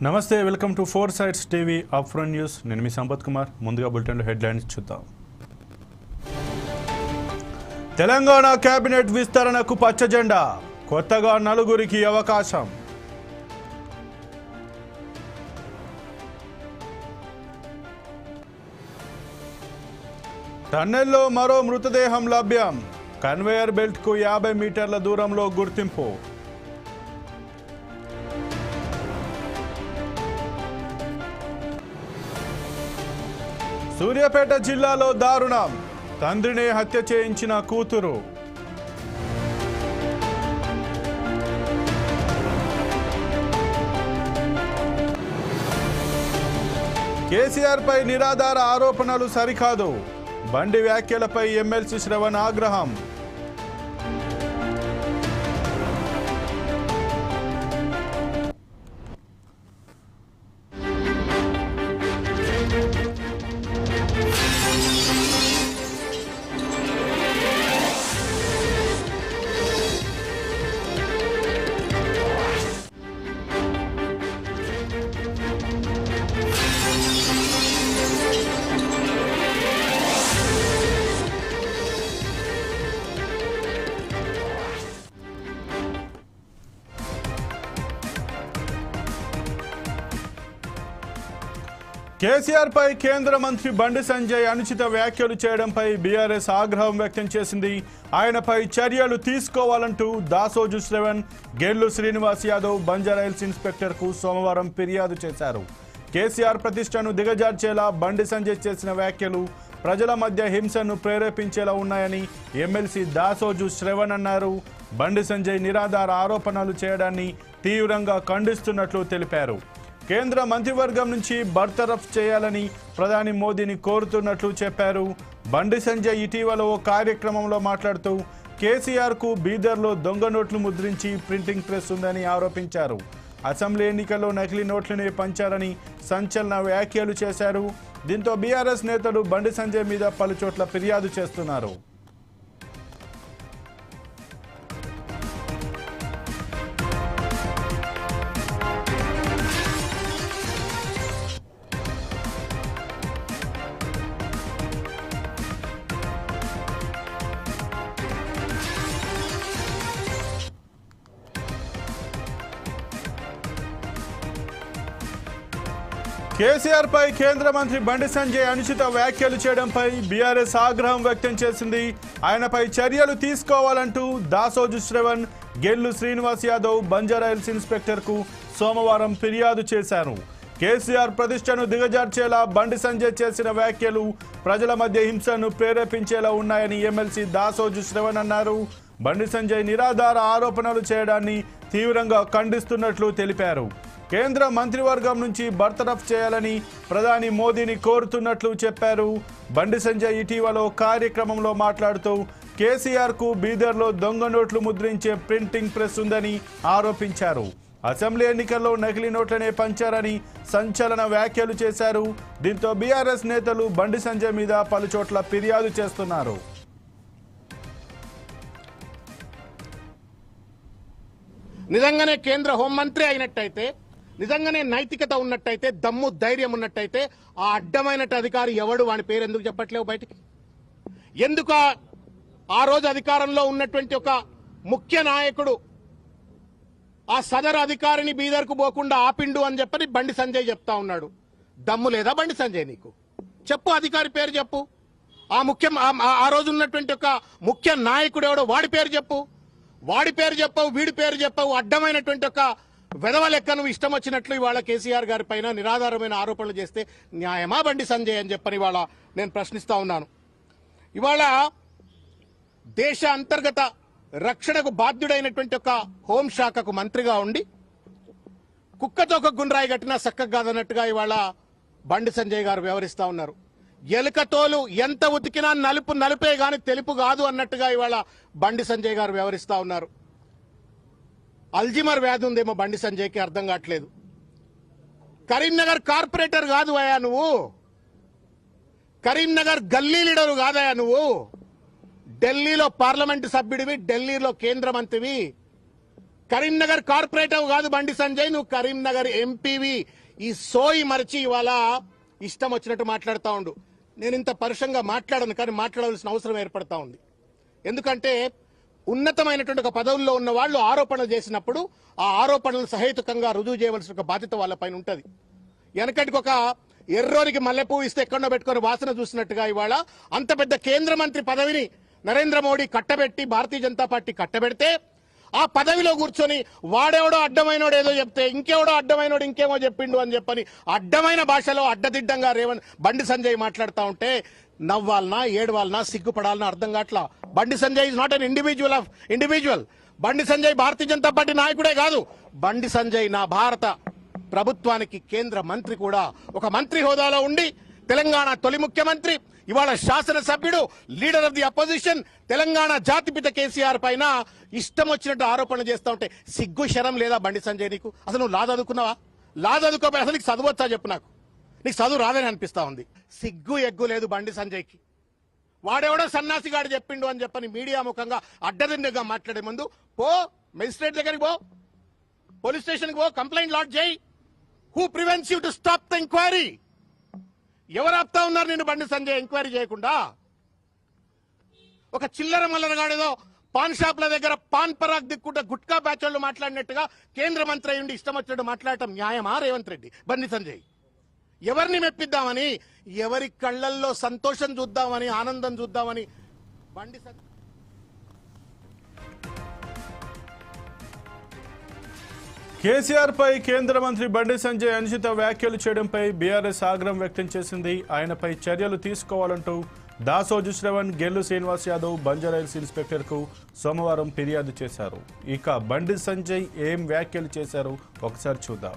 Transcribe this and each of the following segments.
నమస్తే, welcome to four sides TV up front news. నేను మీ సంపత్ కుమార్. ముందుగా బులెటిన్లో హెడ్లైన్స్ చూద్దాం. తెలంగాణ కేబినెట్ విస్తరణకు పచ్చజెండా, కొత్తగా 4 అవకాశం. టన్నెల్లో మరో మృతదేహం లభ్యం, కన్వేయర్ బెల్ట్కు 50 మీటర్ల దూరంలో గుర్తింపు. సూర్యాపేట జిల్లాలో దారుణం, తండ్రిని హత్య చేయించిన కూతురు. కేసీఆర్ పై నిరాధార ఆరోపణలు సరికాదు, బండి వ్యాఖ్యలపై ఎమ్మెల్సీ శ్రవణ్ ఆగ్రహం. కేసీఆర్ పై కేంద్ర మంత్రి బండి సంజయ్ అనుచిత వ్యాఖ్యలు చేయడంపై బీఆర్ఎస్ ఆగ్రహం వ్యక్తం చేసింది. ఆయనపై చర్యలు తీసుకోవాలంటూ దాసోజు శ్రవణ్, గెల్లు శ్రీనివాస్ యాదవ్ బంజారాహిల్స్ ఇన్స్పెక్టర్కు సోమవారం ఫిర్యాదు చేశారు. కేసీఆర్ ప్రతిష్టను దిగజార్చేలా బండి సంజయ్ చేసిన వ్యాఖ్యలు ప్రజల మధ్య హింసను ప్రేరేపించేలా ఉన్నాయని ఎమ్మెల్సీ దాసోజు శ్రవణ్ అన్నారు. బండి సంజయ్ నిరాధార ఆరోపణలు చేయడాన్ని తీవ్రంగా ఖండిస్తున్నట్లు తెలిపారు. కేంద్ర మంత్రివర్గం నుంచి బర్తరఫ్ చేయాలని ప్రధాని మోదీని కోరుతున్నట్లు చెప్పారు. బండి సంజయ్ ఇటీవల ఓ కార్యక్రమంలో మాట్లాడుతూ కేసీఆర్కు బీదర్లో దొంగ నోట్లు ముద్రించి ప్రింటింగ్ ప్రెస్ ఉందని ఆరోపించారు. అసెంబ్లీ ఎన్నికల్లో నకిలీ నోట్లనే పంచారని సంచలన వ్యాఖ్యలు చేశారు. దీంతో బీఆర్ఎస్ నేతలు బండి సంజయ్ మీద పలుచోట్ల ఫిర్యాదు చేస్తున్నారు. కేసీఆర్ పై కేంద్ర మంత్రి బండి సంజయ్ అనుచిత వ్యాఖ్యలు చేయడంపై బీఆర్ఎస్ ఆగ్రహం వ్యక్తం చేసింది. ఆయనపై చర్యలు తీసుకోవాలంటూ దాసోజు శ్రవణ్, గెల్లు శ్రీనివాస్ యాదవ్ బంజారాహిల్స్ ఇన్స్పెక్టర్కు సోమవారం ఫిర్యాదు చేశారు. కేసీఆర్ ప్రతిష్టను దిగజార్చేలా బండి సంజయ్ చేసిన వ్యాఖ్యలు ప్రజల మధ్య హింసను ప్రేరేపించేలా ఉన్నాయని ఎమ్మెల్సీ దాసోజు శ్రవణ్ అన్నారు. బండి సంజయ్ నిరాధార ఆరోపణలు చేయడాన్ని తీవ్రంగా ఖండిస్తున్నట్లు తెలిపారు. కేంద్ర మంత్రివర్గం నుంచి బర్తరఫ్ చేయాలని ప్రధాని మోదీని కోరుతున్నట్లు చెప్పారు. బండి సంజయ్ ఇటీవల కార్యక్రమంలో మాట్లాడుతూ కేసీఆర్కు బీదర్లో దొంగ నోట్లు ముద్రించే ప్రింటింగ్ ప్రెస్ ఉందని ఆరోపించారు. అసెంబ్లీ ఎన్నికల్లో నకిలీ నోట్లనే పంచారని సంచలన వ్యాఖ్యలు చేశారు. దీంతో బీఆర్ఎస్ నేతలు బండి సంజయ్ మీద పలుచోట్ల ఫిర్యాదు చేస్తున్నారు. నిజంగానే కేంద్ర హోంమంత్రి అయినట్టయితే, నిజంగానే నైతికత ఉన్నట్టయితే, దమ్ము ధైర్యం ఉన్నట్టయితే ఆ అడ్డమైన అధికారి ఎవడు, వాని పేరు ఎందుకు చెప్పట్లేవు బయటికి? ఎందుకు ఆ రోజు అధికారంలో ఉన్నటువంటి ఒక ముఖ్య నాయకుడు ఆ సదరు అధికారిని బీదర్కు పోకుండా ఆపిండు అని చెప్పని బండి సంజయ్ చెప్తా ఉన్నాడు. దమ్ము లేదా బండి సంజయ్ నీకు? చెప్పు, అధికారి పేరు చెప్పు. ఆ రోజు ఉన్నటువంటి ఒక ముఖ్య నాయకుడు ఎవడో వాడి పేరు చెప్పు. వాడి పేరు చెప్పవు, వీడి పేరు చెప్పవు. అడ్డమైనటువంటి ఒక వెధవ లెక్కను ఇష్టం వచ్చినట్లు ఇవాళ కేసీఆర్ గారి పైన నిరాధారమైన ఆరోపణలు చేస్తే న్యాయమా బండి సంజయ్ అని చెప్పని ఇవాళ నేను ప్రశ్నిస్తా ఉన్నాను. ఇవాళ దేశ అంతర్గత రక్షణకు బాధ్యుడైనటువంటి ఒక హోంశాఖకు మంత్రిగా ఉండి కుక్కతో ఒక గుండ్రాయి కట్టినా చక్కగా కాదన్నట్టుగా ఇవాళ బండి సంజయ్ గారు వ్యవహరిస్తా ఉన్నారు. ఎలుకతోలు ఎంత ఉతికినా నలుపు నలుపే గాని తెలుపు కాదు అన్నట్టుగా ఇవాళ బండి సంజయ్ గారు వ్యవహరిస్తా ఉన్నారు. అల్జిమర్ వ్యాధి ఉందేమో బండి సంజయ్కి, అర్థం కావట్లేదు. కరీంనగర్ కార్పొరేటర్ కాదు అయ్యా నువ్వు, కరీంనగర్ గల్లీ లీడరు కాదయా నువ్వు. ఢిల్లీలో పార్లమెంటు సభ్యుడివి, ఢిల్లీలో కేంద్ర మంత్రివి. కరీంనగర్ కార్పొరేటివ్ కాదు బండి సంజయ్, నువ్వు కరీంనగర్ ఎంపీవి. ఈ సోయి మరచి ఇవాళ ఇష్టం వచ్చినట్టు మాట్లాడుతూ ఉండు. నేను ఇంత పరుషంగా మాట్లాడను, కానీ మాట్లాడవలసిన అవసరం ఏర్పడతా ఉంది. ఎందుకంటే ఉన్నతమైనటువంటి ఒక పదవుల్లో ఉన్న వాళ్ళు ఆరోపణలు చేసినప్పుడు ఆ ఆరోపణలు సహేతుకంగా రుజువు చేయవలసిన ఒక బాధ్యత వాళ్ళపైన ఉంటుంది. వెనకటికి ఒక ఎర్రోనికి మల్లెపువ్వు ఇస్తే ఎక్కడో పెట్టుకొని వాసన చూసినట్టుగా ఇవాళ అంత పెద్ద కేంద్ర మంత్రి పదవిని నరేంద్ర మోడీ కట్టబెట్టి భారతీయ జనతా పార్టీ కట్టబెడితే ఆ పదవిలో కూర్చొని వాడెవడో అడ్డమైనోడు ఏదో చెప్తే ఇంకెవడో అడ్డమైనోడు ఇంకేమో చెప్పిండు అని చెప్పని అడ్డమైన భాషలో అడ్డదిడ్డంగా బండి సంజయ్ మాట్లాడుతూ ఉంటే నవ్వాలనా ఏడవాలనా సిగ్గుపడాలనా అర్థం కావట్లా. Bandi Sanjay is not an individual. Bandi Sanjay Bharatiya Janata party నాయకుడే కాదు. బండి సంజయ్ నా భారత ప్రభుత్వానికి కేంద్ర మంత్రి కూడా. ఒక మంత్రి హోదాలో ఉండి తెలంగాణ తొలి ముఖ్యమంత్రి, ఇవాళ శాసనసభ్యుడు, leader of the opposition, Telangana జాతిపిత కేసీఆర్ పైన ఇష్టం వచ్చినట్టు ఆరోపణలు చేస్తా ఉంటే సిగ్గు శరం లేదా బండి సంజయ్ నీకు? అసలు నువ్వు లా చదువుకున్నావా? లా చదువుకోపోయి అసలు నీకు చదువచ్చా చెప్పు నాకు. నీకు చదువు రాదని అనిపిస్తా ఉంది. సిగ్గు ఎగ్గు లేదు బండి సంజయ్కి. వాడెవడో సన్నాసిగాడు చెప్పిండు అని చెప్పని మీడియా ముఖంగా అడ్డదిండగా మాట్లాడే ముందు పో మెజిస్ట్రేట్ దగ్గరికి పో, పోలీస్ స్టేషన్కి పో, కంప్లైంట్ లాడ్జ్ చేయి. Who prevents you to stop the enquiry? ఎవరు ఆపుతా ఉన్నారు నేను బండి సంజయ్ ఎంక్వైరీ చేయకుండా? ఒక చిల్లర మల్లరగాడేదో పాన్ షాప్ల దగ్గర పాన్ పరాగ్ దిక్కుంటే గుట్కా బ్యాచ్ మాట్లాడినట్టుగా కేంద్ర మంత్రి అయ్యుండి ఇష్టం వచ్చినట్టు మాట్లాడటం న్యాయమా రేవంత్ రెడ్డి? బండి సంజయ్ ఎవరిని మెప్పిద్దామని, ఎవరి కళ్ళల్లో సంతోషం చూద్దామని, ఆనందం చూద్దామని బండి సంజయ్. కేసీఆర్ పై కేంద్ర మంత్రి బండి సంజయ్ అనుచిత వ్యాఖ్యలు చేయడంపై బీఆర్ఎస్ ఆగ్రహం వ్యక్తం చేసింది. ఆయనపై చర్యలు తీసుకోవాలంటూ దాసోజు శ్రవణ్, గెల్లు శ్రీనివాస్ యాదవ్ బంజారాహిల్స్ ఇన్స్పెక్టర్ కు సోమవారం ఫిర్యాదు చేశారు. ఇక బండి సంజయ్ ఏం వ్యాఖ్యలు చేశారో ఒకసారి చూద్దాం.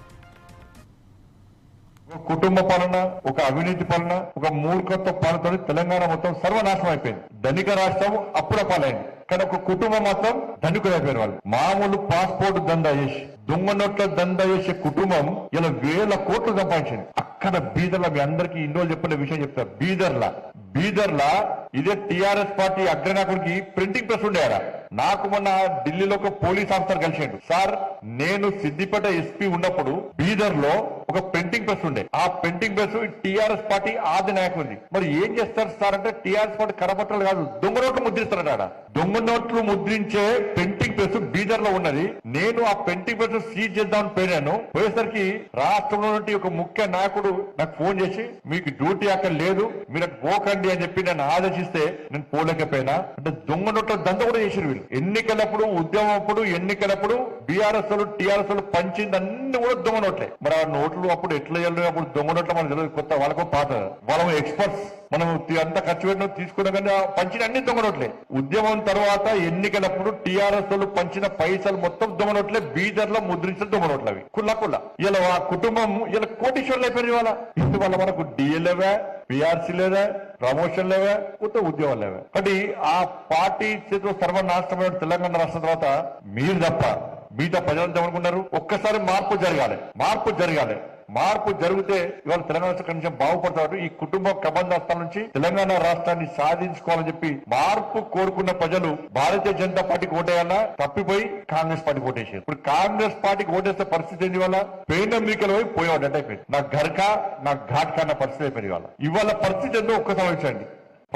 కుటుంబ పాలన, ఒక అవినీతి పాలన, ఒక మూర్ఖత్వ పాలనతో తెలంగాణ మొత్తం సర్వనాశనం అయిపోయింది. ధనిక రాష్ట్రం అప్పుల పాలైంది, కానీ ఒక కుటుంబం మాత్రం ధనికులు అయిపోయిన వాళ్ళు. మామూలు పాస్పోర్ట్ దందా చేసి, దొంగ నోట్ల దందా చేసే కుటుంబం ఇలా 1000 కోట్లు సంపాదించింది. అక్కడ బీదర్ల, మీ అందరికీ ఇన్నోళ్ళు చెప్పిన విషయం చెప్తారు. బీదర్లా ఇదే టీఆర్ఎస్ పార్టీ అగ్రనాయకుడికి ప్రింటింగ్ ప్రెస్ ఉండేరా? నాకు మొన్న ఢిల్లీలో ఒక పోలీస్ ఆఫీసర్ కలిసిండు. సార్, నేను సిద్దిపేట ఎస్పీ ఉన్నప్పుడు బీదర్ లో ఒక ప్రింటింగ్ ప్రెస్ ఉండే. ఆ ప్రింటింగ్ ప్రెస్ టీఆర్ఎస్ పార్టీ ఆది నాయకుడిది. మరి ఏం చేస్తారు సార్ అంటే, టీఆర్ఎస్ పార్టీ కరపత్రాలు కాదు, దొంగ నోట్లు ముద్రిస్తారట. దొంగ నోట్లు ముద్రించే ప్రింటింగ్ ప్రెస్ బీదర్ లో ఉన్నది. నేను ఆ ప్రింటింగ్ ప్రెస్ సీజ్ చేద్దామని పోయాను. పోయేసరికి రాష్ట్రంలో నుండి ఒక ముఖ్య నాయకుడు నాకు ఫోన్ చేసి, మీకు డ్యూటీ అక్కడ లేదు, మీరు పోకండి అని చెప్పి నన్ను ఆదేశిస్తే నేను పోలేకపోయినా. అంటే దొంగ నోట్ల దంద కూడా చేసారు వీళ్ళు. ఎన్నికలప్పుడు, ఉద్యమం అప్పుడు, ఎన్నికలప్పుడు బీఆర్ఎస్ టీఆర్ఎస్ పంచింది అన్ని కూడా దొంగ నోట్లే. మరి ఆ నోట్లు అప్పుడు ఎట్లా వెళ్ళి అప్పుడు దొంగ నోట్ల మనకు తెలియదు, కొత్త వాళ్ళకు పాత, వాళ్ళ ఎక్స్పర్ట్స్. మనం అంత ఖర్చు పెట్టిన తీసుకున్నా కానీ పంచిన అన్ని దొంగ నోట్లే. ఉద్యమం తర్వాత ఎన్నికలప్పుడు టీఆర్ఎస్ పంచిన పైసలు మొత్తం దొంగ నోట్లే. బీదర్ లో ముద్రించిన దొంగ నోట్లు అవి కుల్ల. ఇలా ఆ కుటుంబం ఇలా కోటీశ్వర్లు అయిపోయింది. ఇవాళ మనకు డిఎల్ఏవా, పిఆర్సీ లేదా, ప్రమోషన్ లేవా, కొత్త ఉద్యోగాలు లేవా. కాబట్టి ఆ పార్టీ చేతిలో సర్వనాశనమైన తెలంగాణ రాష్ట్రం తర్వాత మీరు తప్ప మిగతా ప్రజలంతా ఏమనుకున్నారు? ఒక్కసారి మార్పు జరిగితే ఇవాళ తెలంగాణ రాష్ట్రం కొంచెం బాగుపడతారు. ఈ కుటుంబ కబంధాస్తాల నుంచి తెలంగాణ రాష్ట్రాన్ని సాధించుకోవాలని చెప్పి మార్పు కోరుకున్న ప్రజలు భారతీయ జనతా పార్టీకి ఓటేయాలా, తప్పిపోయి కాంగ్రెస్ పార్టీకి ఓటేసారు. ఇప్పుడు కాంగ్రెస్ పార్టీకి ఓటేస్తే పరిస్థితి ఏంటి? వల్ల పెయిన్ మీకలు పోయి పోయేవాడు అంటే అయిపోయింది. నా ఘర్కా నా ఘాట్ కన్నా పరిస్థితి అయిపోయింది. ఇవాళ పరిస్థితి ఏంటో ఒక్కసారి ఆలోచించండి.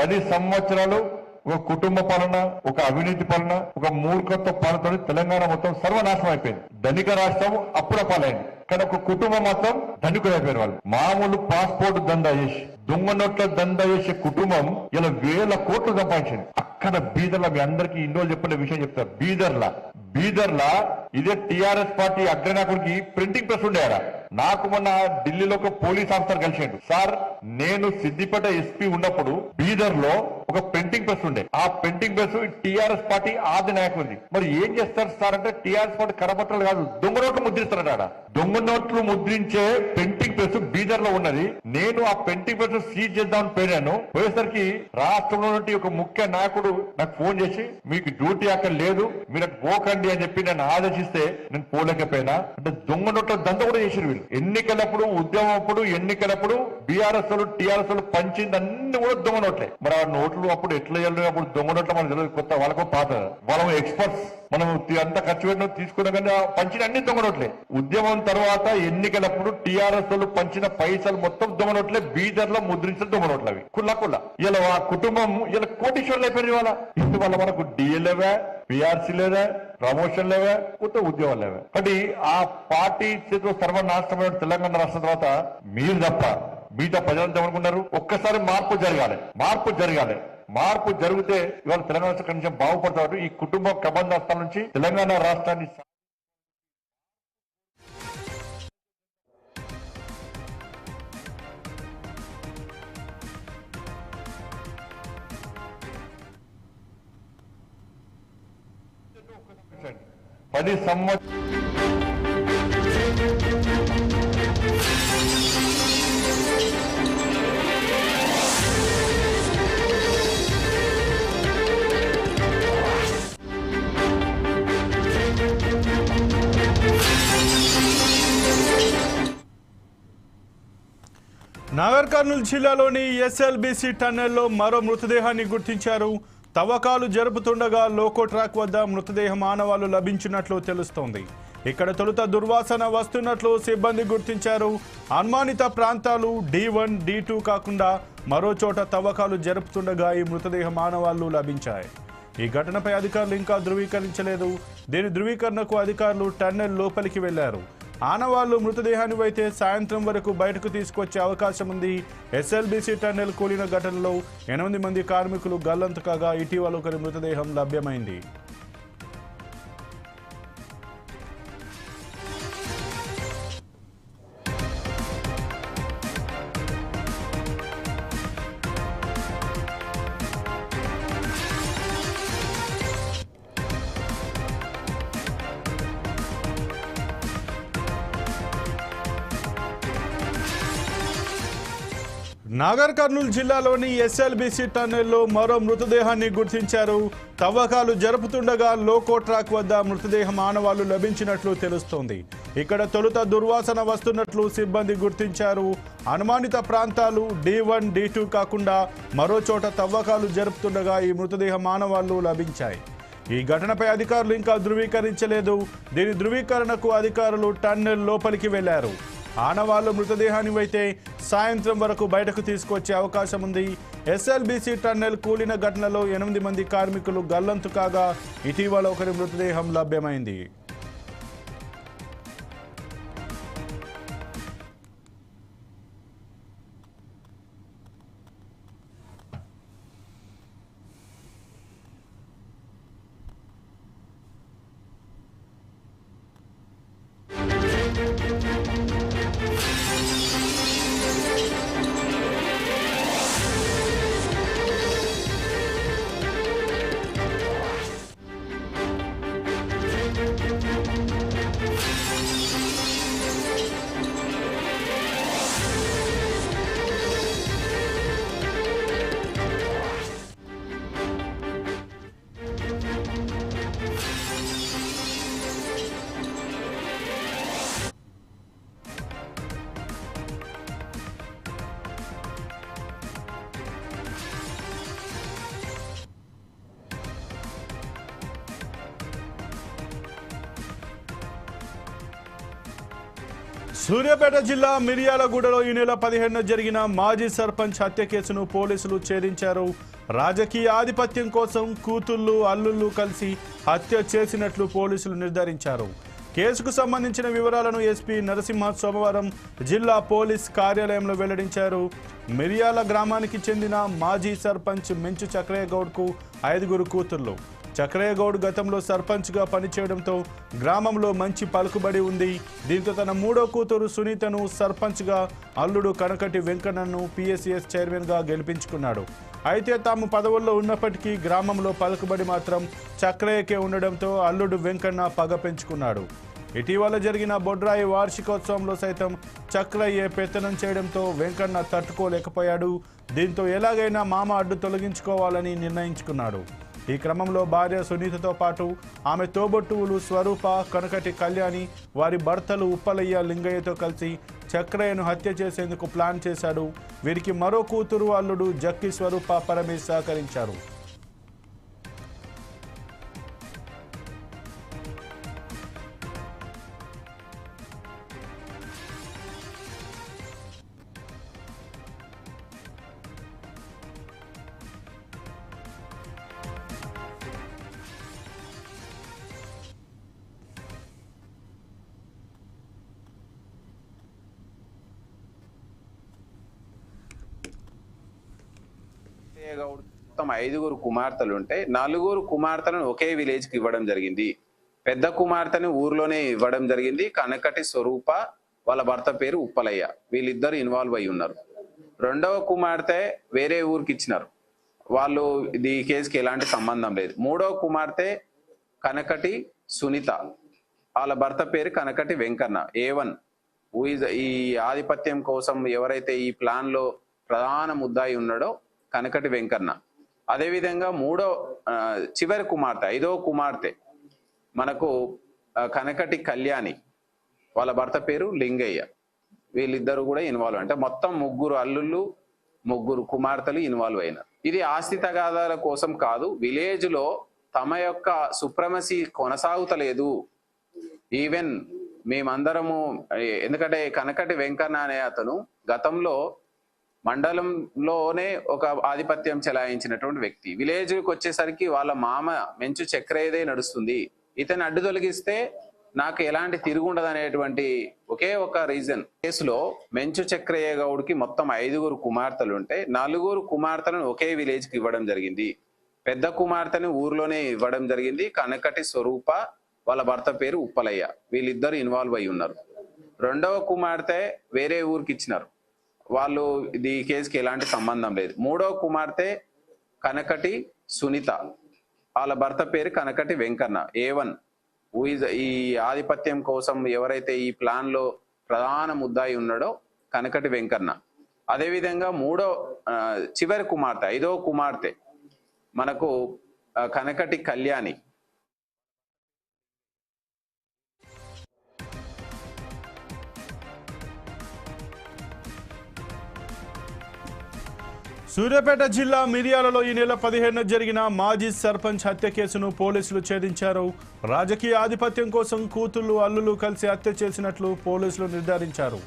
10 సంవత్సరాలు ఒక కుటుంబ పాలన, ఒక అవినీతి పాలన, ఒక మూర్ఖత్వ పాలనతో తెలంగాణ మొత్తం సర్వనాశనం అయిపోయింది. ధనిక రాష్ట్రం అప్పుల పాలైంది, కానీ ఒక కుటుంబం మాత్రం ధనికులు అయిపోయిన వాళ్ళు. మామూలు పాస్పోర్ట్ దందా చేసి, దొంగ నోట్ల దందా చేసే కుటుంబం ఇలా 1000 కోట్లు సంపాదించింది. అక్కడ బీదర్ల, మీ అందరికీ ఇన్నోళ్ళు చెప్పిన విషయం చెప్తారు. బీదర్లా ఇదే టీఆర్ఎస్ పార్టీ అగ్రనాయకుడికి ప్రింటింగ్ ప్రెస్ ఉండేరా? నాకు మొన్న ఢిల్లీలో ఒక పోలీస్ ఆఫీసర్ కలిసిండు. సార్, నేను సిద్దిపేట ఎస్పీ ఉన్నప్పుడు బీదర్ లో ఒక ప్రింటింగ్ ప్రెస్ ఉండే. ఆ ప్రింటింగ్ ప్రెస్ టీఆర్ఎస్ పార్టీ ఆది నాయకుడిది. మరి ఏం చేస్తారు సార్ అంటే, టీఆర్ఎస్ పార్టీ కరపత్రాలు కాదు, దొంగ నోట్లు ముద్రిస్తారట. దొంగ నోట్లు ముద్రించే ప్రింటింగ్ ప్రెస్ బీదర్ లో ఉన్నది. నేను ఆ ప్రింటింగ్ ప్రెస్ సీజ్ చేద్దామని పోయాను. పోయేసరికి రాష్ట్రంలో నుండి ఒక ముఖ్య నాయకుడు నాకు ఫోన్ చేసి, మీకు డ్యూటీ అక్కడ లేదు, మీరు పోకండి అని చెప్పి నన్ను ఆదేశిస్తే నేను పోలేకపోయినా. అంటే దొంగ నోట్ల దంద కూడా చేసారు వీళ్ళు. ఎన్నికలప్పుడు, ఉద్యమం అప్పుడు, ఎన్నికలప్పుడు బీఆర్ఎస్ టీఆర్ఎస్ పంచింది అన్ని కూడా దొంగ నోట్లే. మరి ఆ నోట్లు ఓట్లు అప్పుడు ఎట్లా వెళ్ళి అప్పుడు దొంగ నోట్ల మనకు తెలియదు, కొత్త వాళ్ళకు పాత వాళ్ళ ఎక్స్పర్ట్స్. మనం అంత ఖర్చు పెట్టిన తీసుకున్నా కానీ పంచిన అన్ని దొంగ నోట్లే. ఉద్యమం తర్వాత ఎన్నికలప్పుడు టీఆర్ఎస్ వాళ్ళు పంచిన పైసలు మొత్తం దొంగ నోట్లే, బీదర్ లో ముద్రించిన దొంగ నోట్లు అవి కుళ్ళ. ఇలా ఆ కుటుంబం ఇలా కోటీశ్వర్లు అయిపోయింది. ఇవాళ మనకు డిఏ లేవా, పిఆర్సీ లేదా, ప్రమోషన్ లేవా, కొత్త ఉద్యోగాలు లేవా. కాబట్టి ఆ పార్టీ చేతిలో సర్వనాశనమైన తెలంగాణ రాష్ట్రం తర్వాత మీరు తప్ప మిగతా ప్రజలంతా ఏమనుకున్నారు, ఒక్కసారి మార్పు జరగాలి. మార్పు జరిగితే ఇవాళ తెలంగాణ రాష్ట్రం కొంచెం బాగుపడతాడు. ఈ కుటుంబ కబంధాస్తాల నుంచి తెలంగాణ రాష్ట్రాన్ని పది సంవత్సరాలు నాగర్ కర్నూలు జిల్లాలోని ఎస్ఎల్బీసీ టన్నెల్లో మరో మృతదేహాన్ని గుర్తించారు. తవ్వకాలు జరుపుతుండగా లోకో ట్రాక్ వద్ద మృతదేహం ఆనవాళ్లు లభించినట్లు తెలుస్తోంది. ఇక్కడ తొలుత దుర్వాసన వస్తున్నట్లు సిబ్బంది గుర్తించారు. అనుమానిత ప్రాంతాలు D1, D2 కాకుండా మరో చోట తవ్వకాలు జరుపుతుండగా ఈ మృతదేహం ఆనవాళ్లు లభించాయి. ఈ ఘటనపై అధికారులు ఇంకా ధృవీకరించలేదు. దీని ధృవీకరణకు అధికారులు టన్నెల్ లోపలికి వెళ్లారు. ఆనవాళ్లు మృతదేహాన్ని అయితే సాయంత్రం వరకు బయటకు తీసుకొచ్చే అవకాశం ఉంది. ఎస్ఎల్బీసీ టన్నెల్ కూలిన ఘటనలో 8 మంది కార్మికులు గల్లంతు కాగా ఇటీవల ఒకరి మృతదేహం లభ్యమైంది. నాగర్ కర్నూలు జిల్లాలోని ఎస్ఎల్బీసీ టన్నెల్లో మరో మృతదేహాన్ని గుర్తించారు. తవ్వకాలు జరుపుతుండగా లోకో ట్రాక్ వద్ద మృతదేహం ఆనవాళ్లు లభించినట్లు తెలుస్తోంది. ఇక్కడ తొలుత దుర్వాసన వస్తున్నట్లు సిబ్బంది గుర్తించారు. అనుమానిత ప్రాంతాలు D1, D2 కాకుండా మరో చోట తవ్వకాలు జరుపుతుండగా ఈ మృతదేహం ఆనవాళ్లు లభించాయి. ఈ ఘటనపై అధికారులు ఇంకా ధృవీకరించలేదు. దీని ధృవీకరణకు అధికారులు టన్నెల్ లోపలికి వెళ్లారు. ఆనవాళ్లు మృతదేహాన్ని అయితే సాయంత్రం వరకు బయటకు తీసుకొచ్చే అవకాశం ఉంది. ఎస్ఎల్బీసీ టన్నెల్ కూలిన ఘటనలో 8 మంది కార్మికులు గల్లంతు కాగా ఇటీవల ఒకరి మృతదేహం లభ్యమైంది. సూర్యాపేట జిల్లా మిర్యాలగూడలో ఈ నెల 15న జరిగిన మాజీ సర్పంచ్ హత్య కేసును పోలీసులు ఛేదించారు. రాజకీయ ఆధిపత్యం కోసం కూతుళ్లు అల్లుళ్ళు కలిసి హత్య చేసినట్లు పోలీసులు నిర్ధారించారు. కేసుకు సంబంధించిన వివరాలను ఎస్పీ నరసింహ సోమవారం జిల్లా పోలీస్ కార్యాలయంలో వెల్లడించారు. మిర్యాల గ్రామానికి చెందిన మాజీ సర్పంచ్ మెంచు చక్రయ్య గౌడ్కు 5 కూతుళ్లు. చక్రయ్య గౌడ్ గతంలో సర్పంచ్గా పనిచేయడంతో గ్రామంలో మంచి పలుకుబడి ఉంది. దీంతో తన 3వ కూతురు సునీతను సర్పంచ్గా, అల్లుడు కనకటి వెంకన్నను PSCS చైర్మన్గా గెలిపించుకున్నాడు. అయితే తాము పదవుల్లో ఉన్నప్పటికీ గ్రామంలో పలుకుబడి మాత్రం చక్రయ్యకే ఉండడంతో అల్లుడు వెంకన్న పగ పెంచుకున్నాడు. ఇటీవల జరిగిన బొడ్రాయి వార్షికోత్సవంలో సైతం చక్రయ్య పెత్తనం చేయడంతో వెంకన్న తట్టుకోలేకపోయాడు. దీంతో ఎలాగైనా మామ అడ్డు తొలగించుకోవాలని నిర్ణయించుకున్నాడు. ఈ క్రమంలో భార్య సునీతతో పాటు ఆమె తోబొట్టువులు స్వరూప, కనకటి కళ్యాణి, వారి భర్తలు ఉప్పలయ్య, లింగయ్యతో కలిసి చక్రయ్యను హత్య చేసేందుకు ప్లాన్ చేశాడు. వీరికి మరో కూతురు అల్లుడు జక్కి స్వరూప పరమేశ్ సహకరించారు. మొత్తం 5 కుమార్తెలు ఉంటే 4 కుమార్తెలను ఒకే విలేజ్ కి ఇవ్వడం జరిగింది. పెద్ద కుమార్తెని ఊర్లోనే ఇవ్వడం జరిగింది. కనకటి స్వరూప, వాళ్ళ భర్త పేరు ఉప్పలయ్య, వీళ్ళిద్దరు ఇన్వాల్వ్ అయి ఉన్నారు. రెండవ కుమార్తె వేరే ఊరికి ఇచ్చినారు, వాళ్ళు ఈ కేసుకి ఎలాంటి సంబంధం లేదు. మూడవ కుమార్తె కనకటి సునీత, వాళ్ళ భర్త పేరు కనకటి వెంకన్న. A1 ఈ ఆధిపత్యం కోసం ఎవరైతే ఈ ప్లాన్ లో ప్రధాన ముద్దాయి ఉన్నాడో కనకటి వెంకన్న. అదేవిధంగా చివరి కుమార్తె 5వ కుమార్తె మనకు కనకటి కళ్యాణి, వాళ్ళ భర్త పేరు లింగయ్య, వీళ్ళిద్దరు కూడా ఇన్వాల్వ్. అంటే మొత్తం 3 అల్లుళ్ళు 3 కుమార్తెలు ఇన్వాల్వ్ అయినారు. ఇది ఆస్తి తగాదాల కోసం కాదు, విలేజ్ లో తమ యొక్క సుప్రమసీ కొనసాగుతలేదు. ఈవెన్ మేమందరము, ఎందుకంటే కనకటి వెంకన్న అనే అతను గతంలో మండలంలోనే ఒక ఆధిపత్యం చెలాయించినటువంటి వ్యక్తి. విలేజ్కి వచ్చేసరికి వాళ్ళ మామ మెంచు చక్రయ్యదే నడుస్తుంది, ఇతను అడ్డు తొలగిస్తే నాకు ఎలాంటి తిరుగుండదు అనేటువంటి ఒకే ఒక రీజన్. కేసులో మెంచు చక్రయ్య గౌడ్కి మొత్తం 5 కుమార్తెలు ఉంటే 4 కుమార్తెలను ఒకే విలేజ్ కి ఇవ్వడం జరిగింది. పెద్ద కుమార్తెని ఊర్లోనే ఇవ్వడం జరిగింది. కనకటి స్వరూప, వాళ్ళ భర్త పేరు ఉప్పలయ్య, వీళ్ళిద్దరు ఇన్వాల్వ్ అయి ఉన్నారు. రెండవ కుమార్తె వేరే ఊరికి ఇచ్చినారు, వాళ్ళు ఈ కేసుకి ఎలాంటి సంబంధం లేదు. మూడవ కుమార్తె కనకటి సునీత, వాళ్ళ భర్త పేరు కనకటి వెంకన్న. A1 ఈ ఆధిపత్యం కోసం ఎవరైతే ఈ ప్లాన్ లో ప్రధాన ముద్దాయి ఉన్నాడో కనకటి వెంకన్న. అదేవిధంగా చివరి కుమార్తె 5వ కుమార్తె మనకు కనకటి కళ్యాణి. సూర్యాపేట జిల్లా మిర్యాలలో ఈ నెల 15న జరిగిన మాజీ సర్పంచ్ హత్య కేసును పోలీసులు ఛేదించారు. రాజకీయ ఆధిపత్యం కోసం కూతుళ్లు అల్లులు కలిసి హత్య చేసినట్లు పోలీసులు నిర్ధారించారు.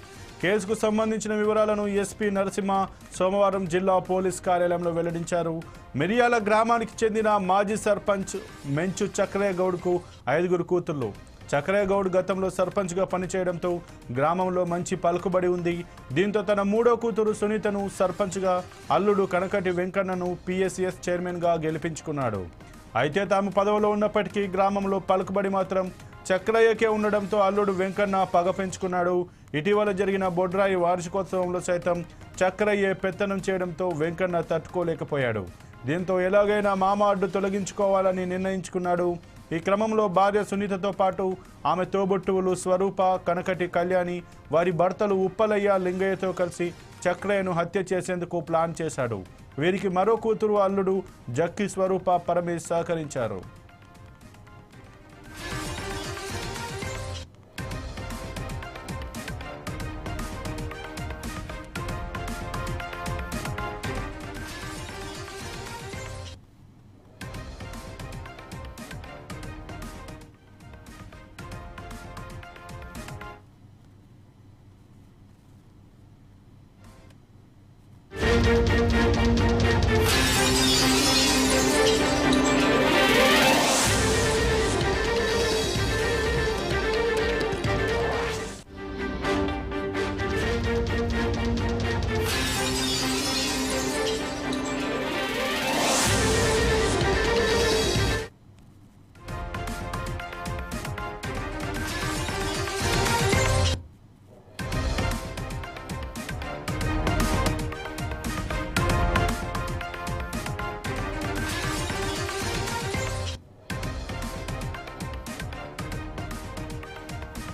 కేసుకు సంబంధించిన వివరాలను ఎస్పీ నరసింహ సోమవారం జిల్లా పోలీస్ కార్యాలయంలో వెల్లడించారు. మిర్యాల గ్రామానికి చెందిన మాజీ సర్పంచ్ మెంచు చక్రయ్య గౌడ్కు 5 కూతుళ్లు. చక్రయ్య గౌడ్ గతంలో సర్పంచ్గా పనిచేయడంతో గ్రామంలో మంచి పలుకుబడి ఉంది. దీంతో తన 3వ కూతురు సునీతను సర్పంచ్గా, అల్లుడు కనకటి వెంకన్నను PSS చైర్మన్గా గెలిపించుకున్నాడు. అయితే తాము పదవిలో ఉన్నప్పటికీ గ్రామంలో పలుకుబడి మాత్రం చక్రయ్యకే ఉండడంతో అల్లుడు వెంకన్న పగ పెంచుకున్నాడు. ఇటీవల జరిగిన బొడ్రాయి వార్షికోత్సవంలో సైతం చక్రయ్యే పెత్తనం చేయడంతో వెంకన్న తట్టుకోలేకపోయాడు. దీంతో ఎలాగైనా మామ అడ్డు తొలగించుకోవాలని నిర్ణయించుకున్నాడు. ఈ క్రమంలో భార్య సునీతతో పాటు ఆమె తోబుట్టువులు స్వరూప, కనకటి కళ్యాణి, వారి భర్తలు ఉప్పలయ్య, లింగయ్యతో కలిసి చక్రయ్యను హత్య చేసేందుకు ప్లాన్ చేశాడు. వీరికి మరో కూతురు అల్లుడు జక్కి స్వరూప పరమేశ్ సహకరించారు.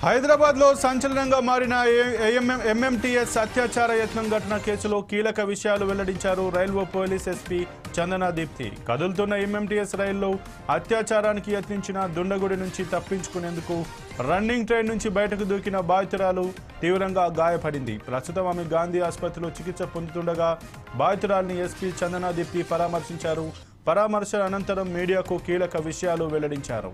హైదరాబాద్లో సంచలనంగా మారిన MMTS అత్యాచార యత్నం ఘటన కేసులో కీలక విషయాలు వెల్లడించారు railway police SP Chandana Deepthi. కదులుతున్న MMTS రైల్లో అత్యాచారానికి యత్నించిన దుండగుడి నుంచి తప్పించుకునేందుకు రన్నింగ్ ట్రైన్ నుంచి బయటకు దూకిన బాధితురాలు తీవ్రంగా గాయపడింది. ప్రస్తుతం ఆమె గాంధీ ఆసుపత్రిలో చికిత్స పొందుతుండగా బాధితురాలిని ఎస్పీ చందనా దీప్తి పరామర్శించారు. పరామర్శ అనంతరం మీడియాకు కీలక విషయాలు వెల్లడించారు.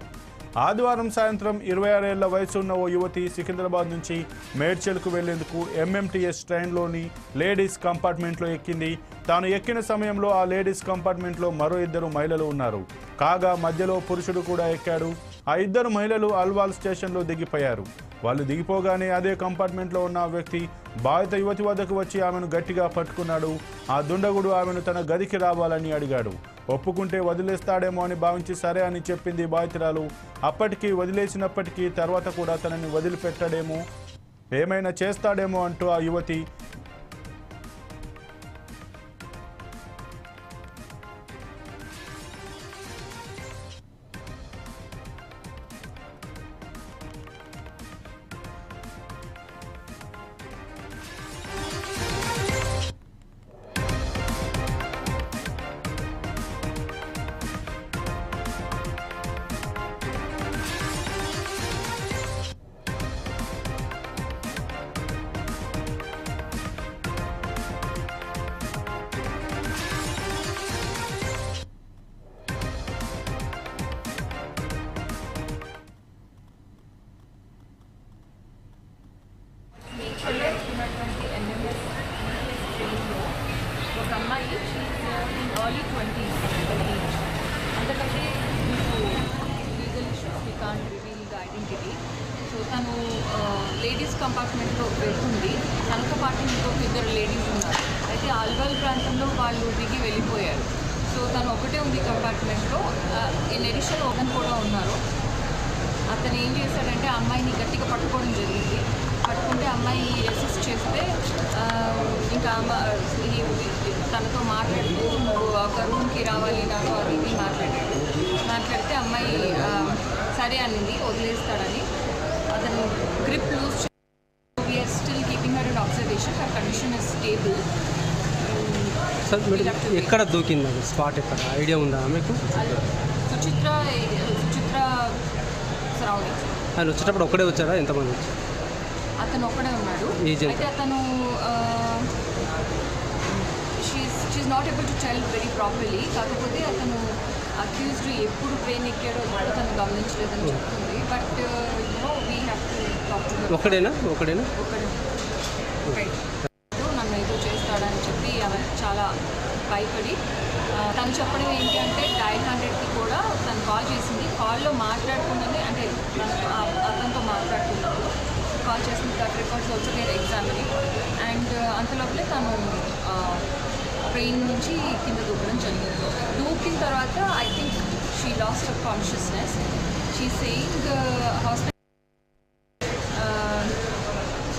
ఆదివారం సాయంత్రం 26 ఏళ్ల వయసు ఉన్న ఓ యువతి సికింద్రాబాద్ నుంచి మేడ్చల్కు వెళ్లేందుకు ఎంఎంటీఎస్ ట్రైన్లోని లేడీస్ కంపార్ట్మెంట్లో ఎక్కింది. తాను ఎక్కిన సమయంలో ఆ లేడీస్ కంపార్ట్మెంట్లో మరో 2 మహిళలు ఉన్నారు. కాగా మధ్యలో పురుషుడు కూడా ఎక్కాడు. ఆ 2 మహిళలు అల్వాల్ స్టేషన్లో దిగిపోయారు. వాళ్ళు దిగిపోగానే అదే కంపార్ట్మెంట్లో ఉన్న వ్యక్తి బాధిత యువతి వద్దకు వచ్చి ఆమెను గట్టిగా పట్టుకున్నాడు. ఆ దుండగుడు ఆమెను తన గదికి రావాలని అడిగాడు. ఒప్పుకుంటే వదిలేస్తాడేమో అని భావించి సరే అని చెప్పింది బాధితురాలు. అప్పటికి వదిలేసినప్పటికీ తర్వాత కూడా తనని వదిలిపెట్టడేమో, ఏమైనా చేస్తాడేమో అంటూ ఆ యువతి ఒక అమ్మాయి early 20s అంతకంటే legal issues we can't reveal the identity. So తను లేడీస్ కంపార్ట్మెంట్లో వెళ్తుంది. తనతో పాటు ఇంకొక 2 లేడీస్ ఉన్నారు. అయితే ఆల్వాల్ ప్రాంతంలో వాళ్ళు దిగి వెళ్ళిపోయారు. సో తను ఒకటే ఉంది కంపార్ట్మెంట్లో. ఇన్ ఎడిషన్ ఒకరు కూడా ఉన్నారు. అతను ఏం చేశాడంటే అమ్మాయిని గట్టిగా పట్టుకోవడం జరిగింది. పట్టుకుంటే అమ్మాయి రెసిస్ట్ చేస్తే ఇంకా తనతో మాట్లాడుతూ నువ్వు ఒక రూమ్కి రావాలి నాతో అది ఇది మాట్లాడితే అమ్మాయి సరే అనింది, వదిలేస్తాడని. అతను grip loose. We are still keeping her in observation. Her condition is stable. ఎక్కడ దూకింది అది స్పాట్ ఎక్కడ ఐడియా ఉందా మీకు? సుచిత్ర సరౌండింగ్స్. ఆయన వచ్చేటప్పుడు ఒక్కడే వచ్చారా, ఎంతమంది వచ్చారు? అతను ఒక్కడే ఉన్నాడు. అయితే అతను she not able to tell very properly. కాకపోతే అతను అక్యూజ్డ్ ఎప్పుడు ట్రైన్ ఎక్కాడో కూడా తను గమనించలేదని చెప్తుంది. But we have to talk to ఒకడేనా నన్ను ఏదో చేస్తాడని చెప్పి ఆమె చాలా భయపడి తను చెప్పడం ఏంటి అంటే డయల్ 100కి కూడా తను కాల్ చేసింది. కాల్లో మాట్లాడుకున్నది అంటే అతనితో మాట్లాడుతున్నప్పుడు కాల్ చేసిన that records also there examining. And అంతలోపలే తను ట్రైన్ నుంచి కింద దూకడం జరిగింది. దూకిన తర్వాత I think she lost her consciousness. She saying hospital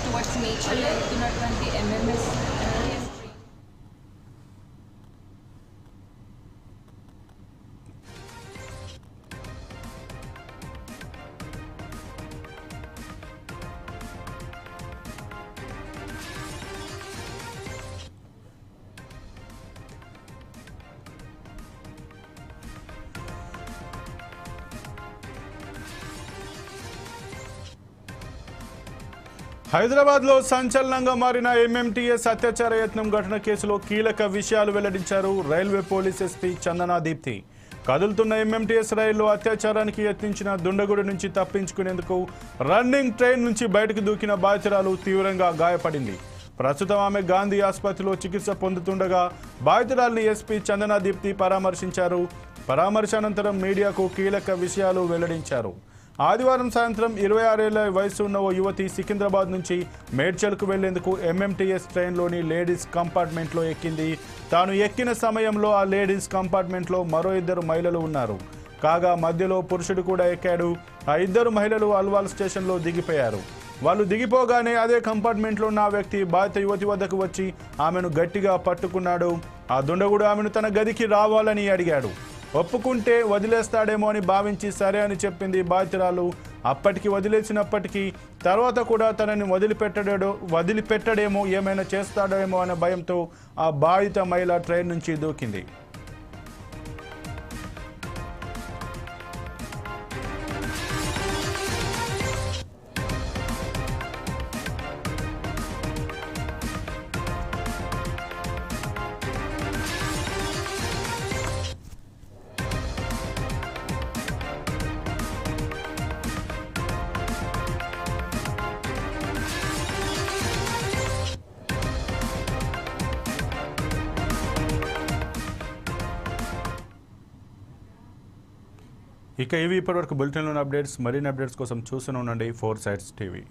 towards నేచర్లో వెళ్తున్నటువంటి ఎంఎంఎస్ హైదరాబాద్లో సంచలనంగా మారిన ఎంఎంటీఎస్ అత్యాచార యత్నం ఘటన కేసులో కీలక విషయాలు వెల్లడించారు railway police SP Chandana Deepthi. కదులుతున్న ఎంఎంటీఎస్ రైల్లో అత్యాచారానికి యత్నించిన దుండగుడి నుంచి తప్పించుకునేందుకు రన్నింగ్ ట్రైన్ నుంచి బయటకు దూకిన బాధితురాలు తీవ్రంగా గాయపడింది. ప్రస్తుతం ఆమె గాంధీ ఆసుపత్రిలో చికిత్స పొందుతుండగా బాధితురాలిని ఎస్పీ చందనా దీప్తి పరామర్శించారు. పరామర్శ అనంతరం మీడియాకు కీలక విషయాలు వెల్లడించారు. ఆదివారం సాయంత్రం 26 ఏళ్ల వయసు ఉన్న ఓ యువతి సికింద్రాబాద్ నుంచి మేడ్చల్కు వెళ్లేందుకు ఎంఎంటీఎస్ ట్రైన్లోని లేడీస్ కంపార్ట్మెంట్లో ఎక్కింది. తాను ఎక్కిన సమయంలో ఆ లేడీస్ కంపార్ట్మెంట్లో మరో 2 మహిళలు ఉన్నారు. కాగా మధ్యలో పురుషుడు కూడా ఎక్కాడు. ఆ 2 మహిళలు అల్వాల్ స్టేషన్లో దిగిపోయారు. వాళ్ళు దిగిపోగానే అదే కంపార్ట్మెంట్లో ఉన్న వ్యక్తి బాధిత యువతి వద్దకు వచ్చి ఆమెను గట్టిగా పట్టుకున్నాడు. ఆ దుండగుడు ఆమెను తన గదికి రావాలని అడిగాడు. ఒప్పుకుంటే వదిలేస్తాడేమో అని భావించి సరే అని చెప్పింది బాధితురాలు. అప్పటికి వదిలేసినప్పటికీ తర్వాత కూడా తనని వదిలిపెట్టడేమో, ఏమైనా చేస్తాడేమో అనే భయంతో ఆ బాధిత మహిళ ట్రైన్ నుంచి దూకింది. ఇక ఇవి ఇప్పటివరకు బులెటిన్లోని అప్డేట్స్. మరిన్ని అప్డేట్స్ కోసం చూస్తూనే ఉండండి 4 Sides TV.